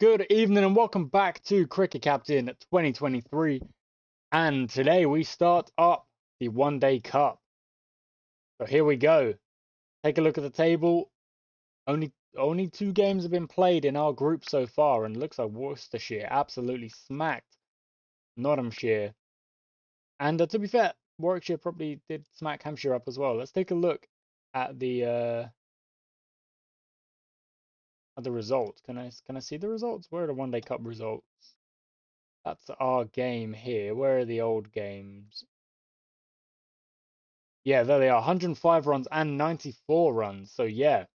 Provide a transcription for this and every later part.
Good evening and welcome back to Cricket Captain 2023. And today we start up the One Day Cup. So here we go. Take a look at the table. Only two games have been played in our group so far, and it looks like Worcestershire absolutely smacked Nottinghamshire. And to be fair, Warwickshire probably did smack Hampshire up as well. Let's take a look at the results. Can I see the results? Where are the One Day Cup results? That's our game here. Where are the old games? Yeah, there they are. 105 runs and 94 runs. So yeah,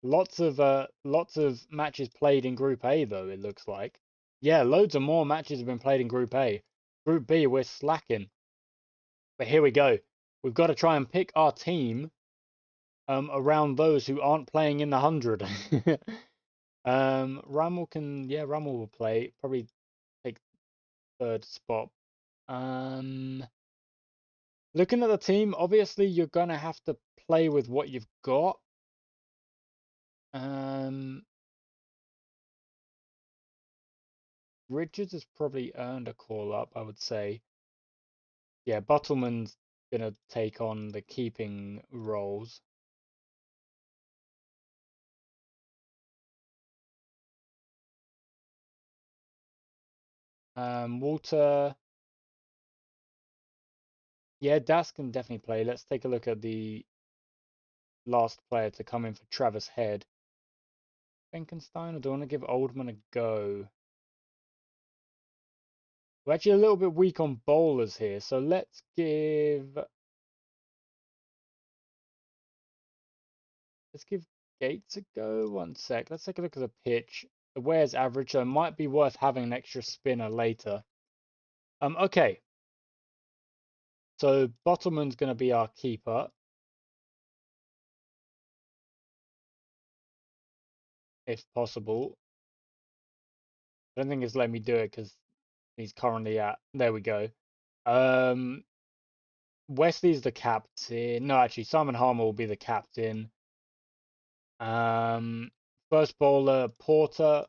lots of matches played in Group A though, it looks like. Yeah, loads of more matches have been played in Group A. Group B, we're slacking. But here we go. We've got to try and pick our team around those who aren't playing in the 100. Rammel will play, probably take third spot. Looking at the team, obviously you're gonna have to play with what you've got. Richards has probably earned a call up, I would say. Yeah, Bottleman's gonna take on the keeping roles. Walter, yeah, Das can definitely play. Let's take a look at the last player to come in for Travis Head. Benkenstein, or do I want to give Oldman a go? We're actually a little bit weak on bowlers here, so let's give Gates a go. One sec. Let's take a look at the pitch. The wear's average, so it might be worth having an extra spinner later. Okay. So Bottleman's going to be our keeper, if possible. I don't think it's letting me do it because he's currently at. There we go. Wesley's the captain. No, actually, Simon Harmer will be the captain. First bowler Porter.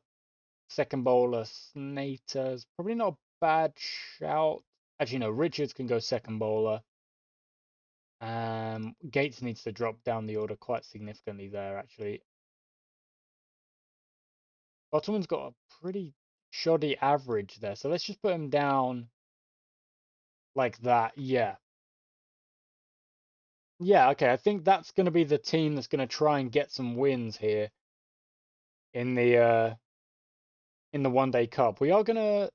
Second bowler Snater's probably not a bad shout. Actually, no, Richards can go second bowler. Gates needs to drop down the order quite significantly there, actually. Bottomman's got a pretty shoddy average there, so let's just put him down like that. Yeah. Yeah, okay. I think that's going to be the team that's going to try and get some wins here in the One Day Cup. We are going to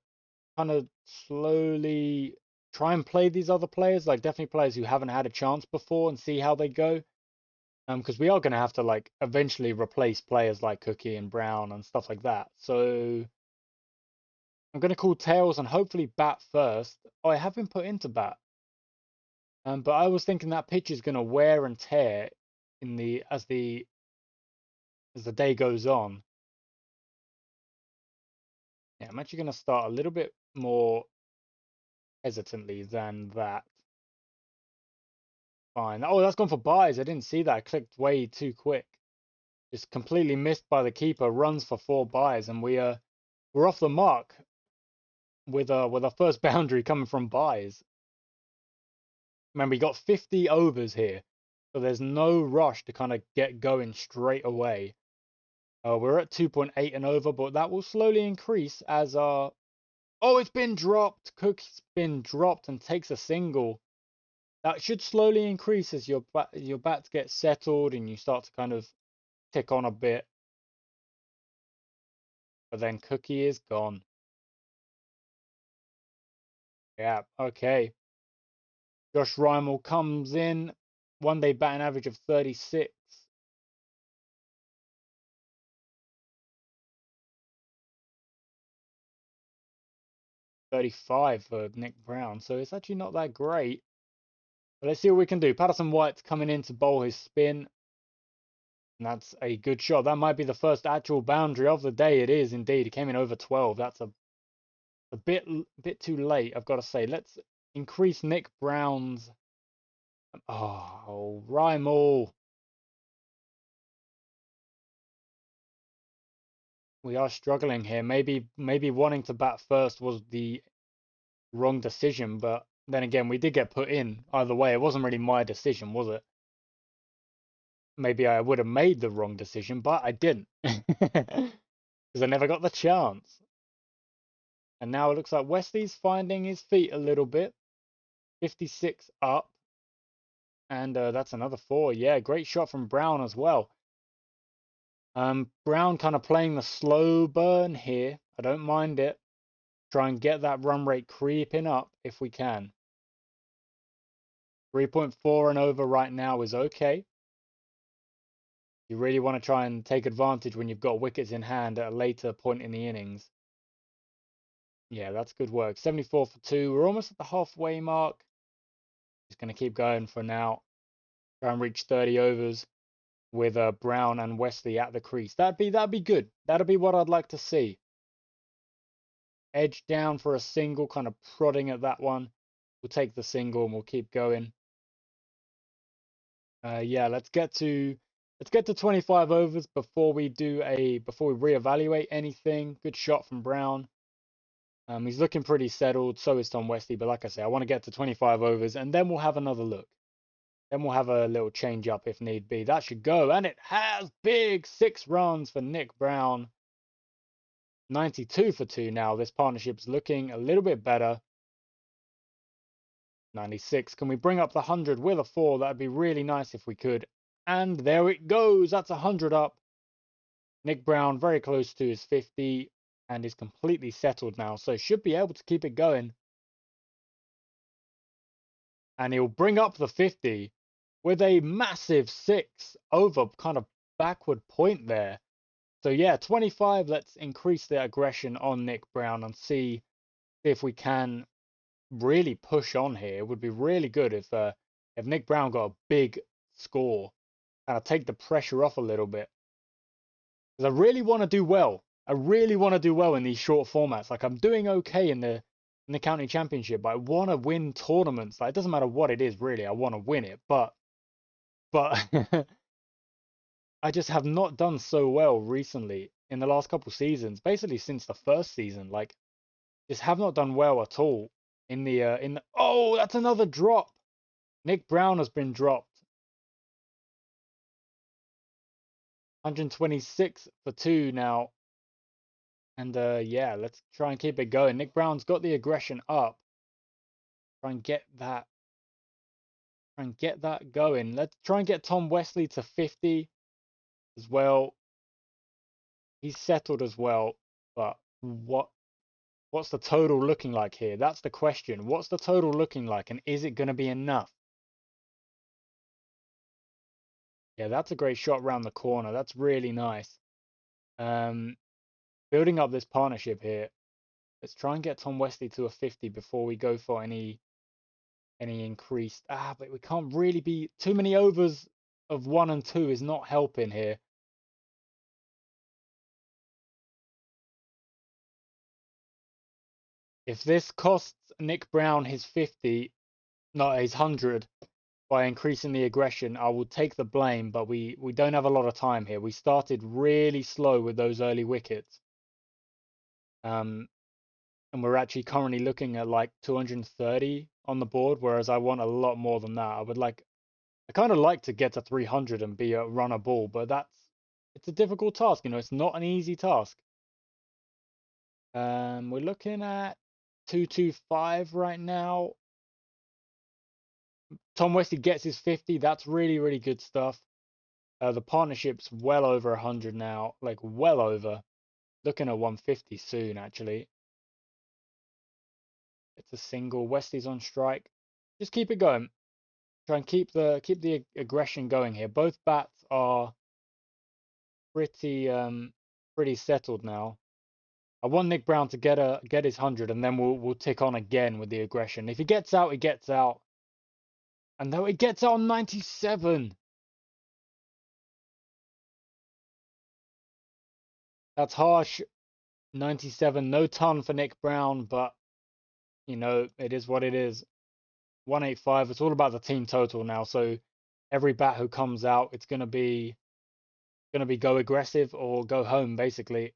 kind of slowly try and play these other players, like definitely players who haven't had a chance before, and see how they go. Because we are going to have to like eventually replace players like Cookie and Brown and stuff like that. So I'm going to call tails and hopefully bat first. Oh, I have been put into bat. But I was thinking that pitch is going to wear and tear in the as the day goes on. Yeah, I'm actually going to start a little bit more hesitantly than that. Fine. Oh, that's gone for buys. I didn't see that. I clicked way too quick. Just completely missed by the keeper. Runs for 4 buys, and we're off the mark with our first boundary coming from buys. Remember, we got 50 overs here, so there's no rush to kind of get going straight away. We're at 2.8 and over, but that will slowly increase as our... Oh, it's been dropped. Cook's been dropped and takes a single. That should slowly increase as your bats get settled and you start to kind of tick on a bit. But then Cookie is gone. Yeah, okay. Josh Rymel comes in. 1 day batting average of 36. 35 for Nick Brown. So it's actually not that great. But let's see what we can do. Patterson White's coming in to bowl his spin. And that's a good shot. That might be the first actual boundary of the day. It is indeed. It came in over 12. That's a bit too late, I've got to say. Let's increase Nick Brown's... Oh, Rymel. We are struggling here. Maybe wanting to bat first was the wrong decision, but then again, we did get put in either way. It wasn't really my decision, was it? Maybe I would have made the wrong decision, but I didn't. Because I never got the chance. And now it looks like Wesley's finding his feet a little bit. 56 up. And that's another 4. Yeah, great shot from Brown as well. Brown kind of playing the slow burn here. I don't mind it. Try and get that run rate creeping up if we can. 3.4 and over right now is okay. You really want to try and take advantage when you've got wickets in hand at a later point in the innings. Yeah, that's good work. 74 for 2. We're almost at the halfway mark. Just going to keep going for now. Try and reach 30 overs with Brown and Wesley at the crease. That'd be good. That'd be what I'd like to see. Edge down for a single, kind of prodding at that one. We'll take the single and we'll keep going. Yeah, let's get to 25 overs before we reevaluate anything. Good shot from Brown. He's looking pretty settled. So is Tom Wesley. But like I say, I want to get to 25 overs and then we'll have another look. Then we'll have a little change up if need be. That should go. And it has big 6 runs for Nick Brown. 92 for 2 now. This partnership's looking a little bit better. 96. Can we bring up the 100 with a 4? That'd be really nice if we could. And there it goes. That's 100 up. Nick Brown very close to his 50 and is completely settled now. So should be able to keep it going. And he'll bring up the 50 with a massive 6 over kind of backward point there. So yeah, 25. Let's increase the aggression on Nick Brown and see if we can really push on here. It would be really good if Nick Brown got a big score and I take the pressure off a little bit. Because I really want to do well. I really want to do well in these short formats. Like I'm doing okay in the county championship, but I want to win tournaments. Like it doesn't matter what it is really. I want to win it, but I just have not done so well recently in the last couple seasons. Basically since the first season, like just have not done well at all in the oh, that's another drop. Nick Brown has been dropped. 126 for 2 now. And yeah, let's try and keep it going. Nick Brown's got the aggression up. Try and get that going. Let's try and get Tom Wesley to 50 as well. He's settled as well, but what's the total looking like here? That's the question. What's the total looking like, and is it going to be enough? Yeah, that's a great shot round the corner. That's really nice. Building up this partnership here. Let's try and get Tom Wesley to a 50 before we go for any increased. But we can't really be too many overs of 1 and 2 is not helping here. If this costs Nick Brown his 50, not his 100, by increasing the aggression, I will take the blame, but we don't have a lot of time here. We started really slow with those early wickets. And we're actually currently looking at like 230 on the board, whereas I want a lot more than that. I kind of like to get to 300 and be a runner ball, but it's a difficult task. You know, it's not an easy task. We're looking at 225 right now. Tom Wesley gets his 50. That's really, really good stuff. The partnership's well over 100 now, like well over. Looking at 150 soon, actually. It's a single. Wesley's on strike. Just keep it going. Try and keep the aggression going here. Both bats are pretty settled now. I want Nick Brown to get his 100, and then we'll tick on again with the aggression. If he gets out, he gets out. And though he gets out on 97. That's harsh. 97, no ton for Nick Brown, but you know, it is what it is. 185. It's all about the team total now. So every bat who comes out, it's gonna be go aggressive or go home, basically.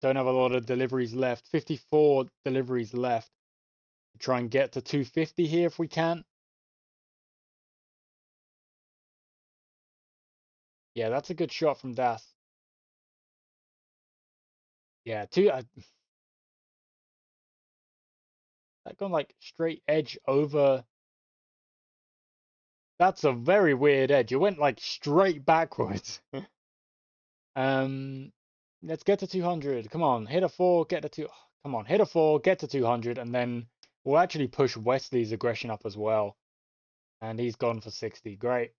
Don't have a lot of deliveries left. 54 deliveries left. Try and get to 250 here if we can. Yeah, that's a good shot from Das. Yeah, that gone like straight edge over. That's a very weird edge. It went like straight backwards. um, let's get to 200. Come on, hit a four, get to two. Come on, hit a four, get to 200, and then we'll actually push Wesley's aggression up as well. And he's gone for 60. Great.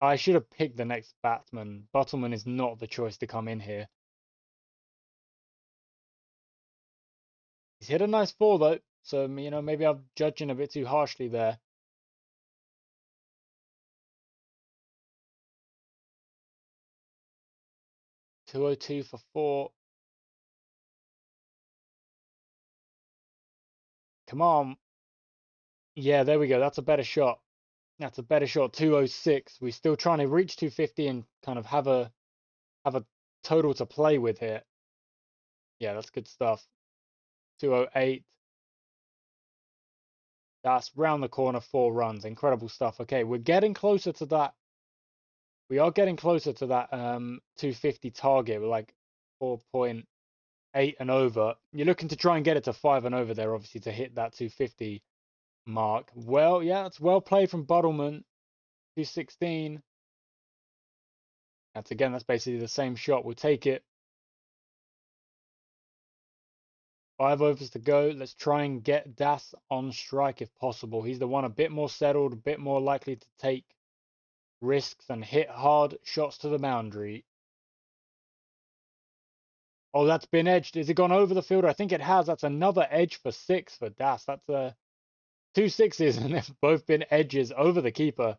I should have picked the next batsman. Bottleman is not the choice to come in here. He's hit a nice four though, so maybe I'm judging a bit too harshly there. .202 for four. Come on. Yeah, there we go. That's a better shot. That's a better shot. 206. We're still trying to reach 250 and kind of have a total to play with here. Yeah, that's good stuff. 208. That's round the corner, 4 runs. Incredible stuff. Okay, we're getting closer to that. We are getting closer to that 250 target. We're like 4.8 and over. You're looking to try and get it to 5 and over there, obviously, to hit that 250 mark. Well, yeah, it's well played from Buttleman. 216. That's basically the same shot. We'll take it. 5 overs to go. Let's try and get Das on strike if possible. He's the one a bit more settled, a bit more likely to take risks and hit hard shots to the boundary. Oh, that's been edged. Has it gone over the fielder? I think it has. That's another edge for 6 for Das. That's 2 sixes, and they've both been edges over the keeper.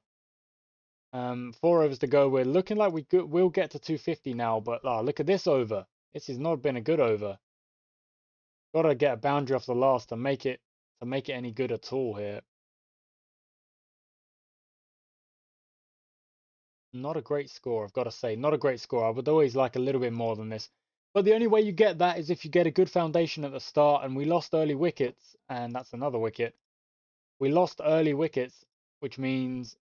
4 overs to go. We're looking like we'll get to 250 now, but look at this over. This has not been a good over. Gotta get a boundary off the last to make it any good at all here. Not a great score, I've got to say. Not a great score. I would always like a little bit more than this. But the only way you get that is if you get a good foundation at the start, and we lost early wickets, and that's another wicket. We lost early wickets, which means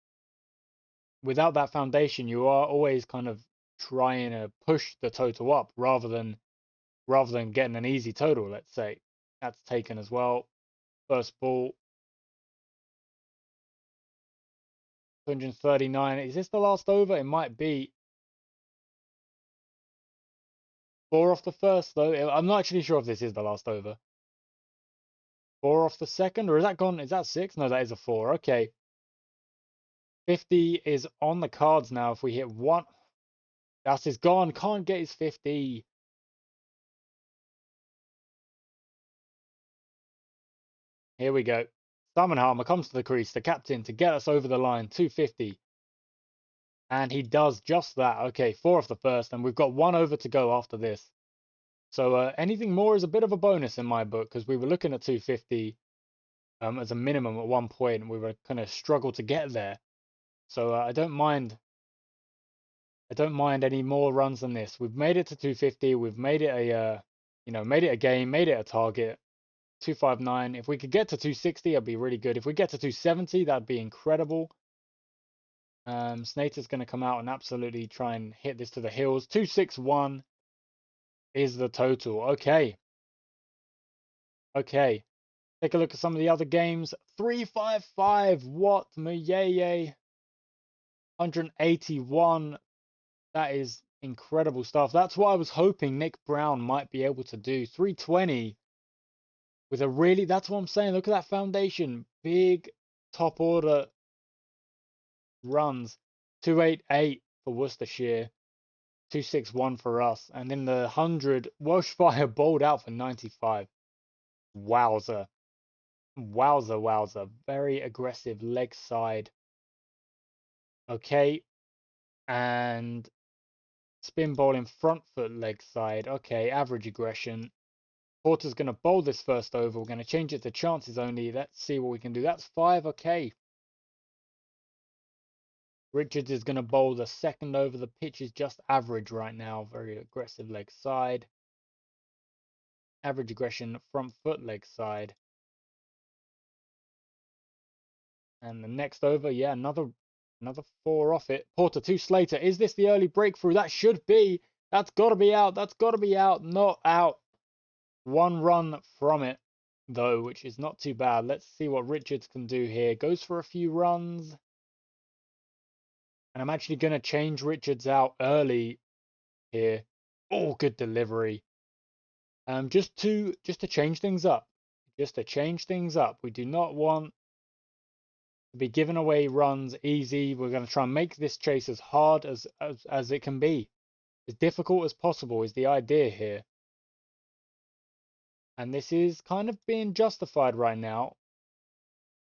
without that foundation, you are always kind of trying to push the total up rather than getting an easy total, let's say. That's taken as well. First ball. 239. Is this the last over? It might be. 4 off the first, though. I'm not actually sure if this is the last over. 4 off the second, or is that gone? Is that 6? No, that is a 4. Okay. 50 is on the cards now. If we hit 1, Das is gone. Can't get his 50. Here we go. Stammenhammer comes to the crease, the captain, to get us over the line. 250. And he does just that. Okay, 4 off the first, and we've got 1 over to go after this. So anything more is a bit of a bonus in my book, because we were looking at 250 as a minimum at one point, and we were kind of struggle to get there. So I don't mind. I don't mind any more runs than this. We've made it to 250. We've made it made it a game, made it a target. 259. If we could get to 260, that'd be really good. If we get to 270, that'd be incredible. Snater's going to come out and absolutely try and hit this to the hills. 261 is the total. Okay. Okay. Take a look at some of the other games. 355. What? Muyeye. 181. That is incredible stuff. That's what I was hoping Nick Brown might be able to do. 320 with a really, that's what I'm saying. Look at that foundation. Big top order runs. 288 for Worcestershire. 261 for us. And in the 100, Welsh Fire bowled out for 95. Wowzer. Wowzer, wowzer. Very aggressive leg side. Okay. And spin bowling front foot leg side. Okay, average aggression. Porter's going to bowl this first over. We're going to change it to chances only. Let's see what we can do. That's 5. Okay. Richards is going to bowl the second over. The pitch is just average right now. Very aggressive leg side. Average aggression front foot leg side. And the next over, yeah, another 4 off it. Porter to Slater. Is this the early breakthrough? That should be. That's got to be out. That's got to be out. Not out. 1 run from it, though, which is not too bad. Let's see what Richards can do here. Goes for a few runs. And I'm actually going to change Richards out early here. Oh, good delivery. Just to change things up. Just to change things up. We do not want to be giving away runs easy. We're going to try and make this chase as hard as it can be. As difficult as possible is the idea here. And this is kind of being justified right now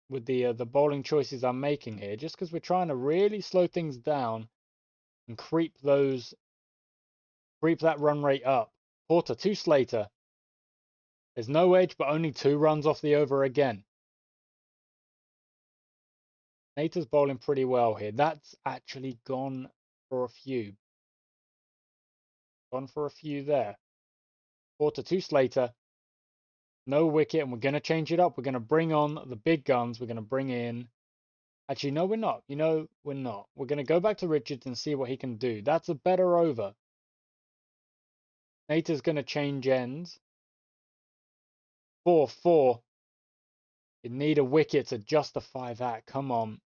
with the bowling choices I'm making here, just because we're trying to really slow things down and creep that run rate up. Porter to Slater. There's no edge, but only 2 runs off the over again. Slater's bowling pretty well here. That's actually gone for a few. Gone for a few there. Porter to Slater. No wicket, and we're going to change it up. We're going to bring on the big guns. We're going to bring in... Actually, no, we're not. We're not. We're going to go back to Richards and see what he can do. That's a better over. Slater's going to change ends. 4-4. You need a wicket to justify that. Come on.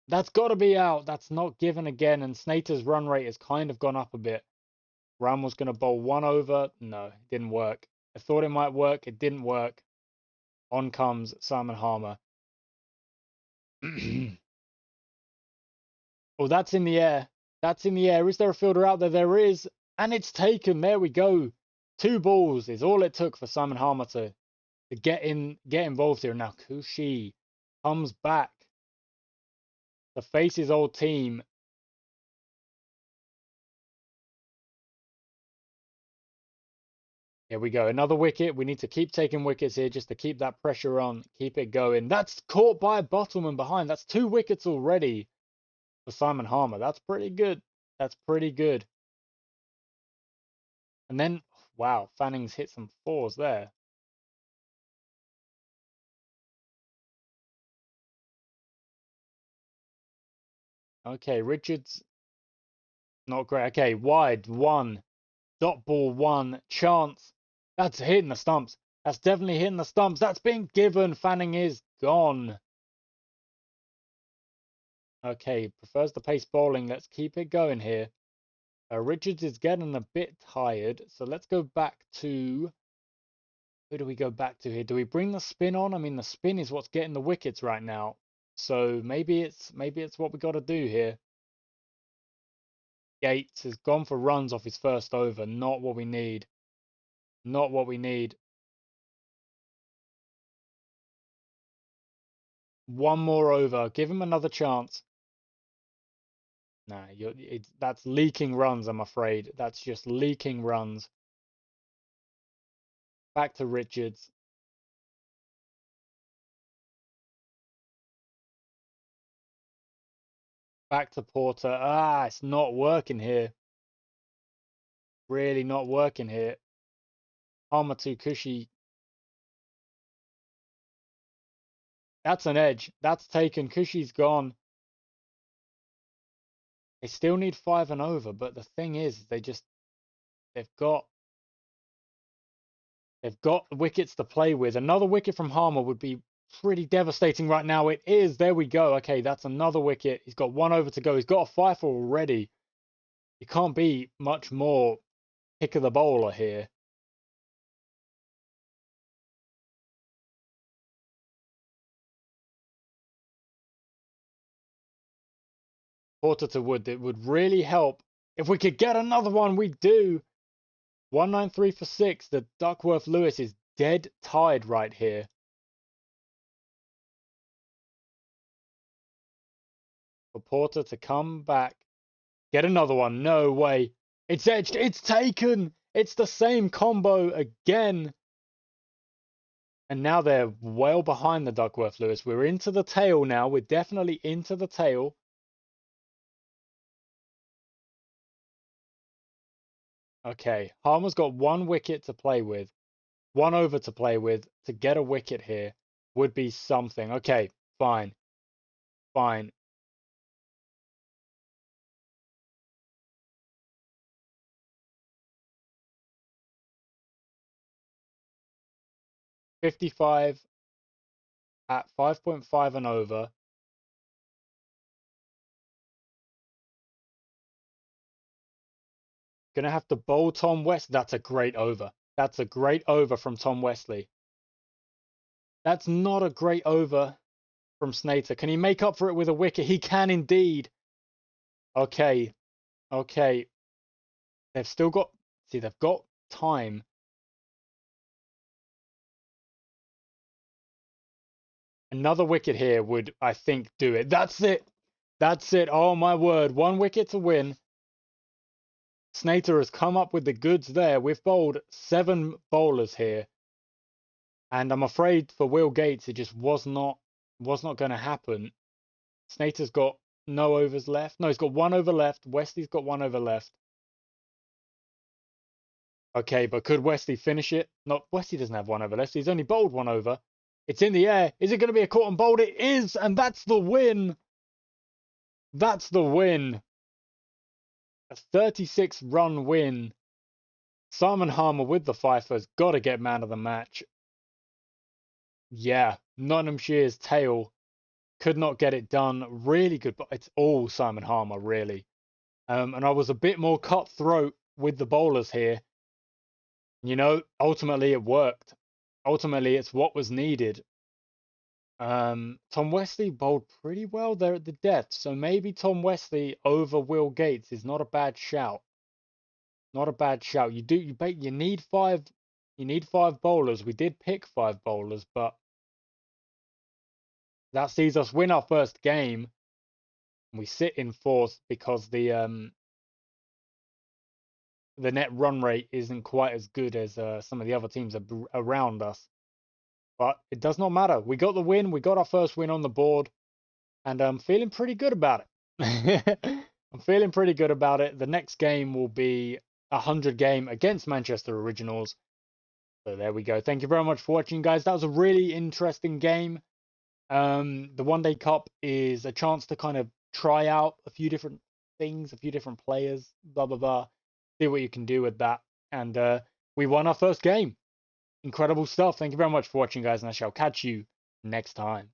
That's got to be out. That's not given again. And Slater's run rate has kind of gone up a bit. Ram was going to bowl 1 over. No, it didn't work. I thought it might work. It didn't work. On comes Simon Harmer. Oh, that's in the air. That's in the air. Is there a fielder out there? There is. And it's taken. There we go. 2 balls is all it took for Simon Harmer to get involved here. Now Kushi comes back to face his old team. Here we go. Another wicket. We need to keep taking wickets here just to keep that pressure on. Keep it going. That's caught by a Bottleman behind. That's 2 wickets already for Simon Harmer. That's pretty good. That's pretty good. And then, wow, Fanning's hit some 4s there. Okay, Richards, not great. Okay, wide, 1. Dot ball, 1. Chance. That's hitting the stumps. That's definitely hitting the stumps. That's been given. Fanning is gone. Okay, prefers the pace bowling. Let's keep it going here. Richards is getting a bit tired, so let's go back to... Who do we go back to here? Do we bring the spin on? I mean, the spin is what's getting the wickets right now. So maybe it's what we got to do here. Gates has gone for runs off his first over. Not what we need. Not what we need. 1 more over. Give him another chance. Nah, that's leaking runs, I'm afraid. That's just leaking runs. Back to Richards. Back to Porter. Ah, it's not working here. Really not working here. Harmer to Kushi. That's an edge. That's taken. Kushi's gone. They still need 5 and over, but the thing is, they've got wickets to play with. Another wicket from Harmer would be pretty devastating right now. It is. There we go. Okay, that's another wicket. He's got 1 over to go. He's got a 5 already. You can't be much more pick of the bowler here. Porter to Wood. It would really help if we could get another one. We do. 193 for 6. The Duckworth Lewis is dead tied right here. For Porter to come back. Get another one. No way. It's edged. It's taken. It's the same combo again. And now they're well behind the Duckworth Lewis. We're into the tail now. We're definitely into the tail. Okay, Harmer's got 1 wicket to play with. 1 over to play with. To get a wicket here would be something. Okay, fine. Fine. 55 at 5.5 and over. Gonna have to bowl Tom West. That's a great over. That's a great over from Tom Wesley. That's not a great over from Snater. Can he make up for it with a wicket? He can indeed. Okay. Okay. They've still got... See, they've got time. Another wicket here would, I think, do it. That's it. That's it. Oh, my word. 1 wicket to win. Snater has come up with the goods there. We've bowled 7 bowlers here. And I'm afraid for Will Gates, it just was not going to happen. Snater's got no overs left. No, he's got 1 over left. Wesley's got 1 over left. Okay, but could Wesley finish it? Not Wesley doesn't have 1 over left. He's only bowled 1 over. It's in the air. Is it going to be a caught and bowled? It is, and that's the win. That's the win. A 36-run win. Simon Harmer with the Fifers. Got to get man of the match. Yeah, Nottinghamshire's tail could not get it done. Really good, but it's all Simon Harmer, really. And I was a bit more cutthroat with the bowlers here. You know, ultimately it worked. Ultimately, it's what was needed. Tom Wesley bowled pretty well there at the death, so maybe Tom Wesley over Will Gates is not a bad shout. Not a bad shout. You need 5 bowlers. We did pick 5 bowlers, but that sees us win our first game. We sit in 4th because the net run rate isn't quite as good as some of the other teams around us. But it does not matter. We got the win. We got our first win on the board. And I'm feeling pretty good about it. I'm feeling pretty good about it. The next game will be a 100 game against Manchester Originals. So there we go. Thank you very much for watching, guys. That was a really interesting game. The One Day Cup is a chance to kind of try out a few different things, a few different players, blah, blah, blah. See what you can do with that. And we won our first game. Incredible stuff. Thank you very much for watching, guys, and I shall catch you next time.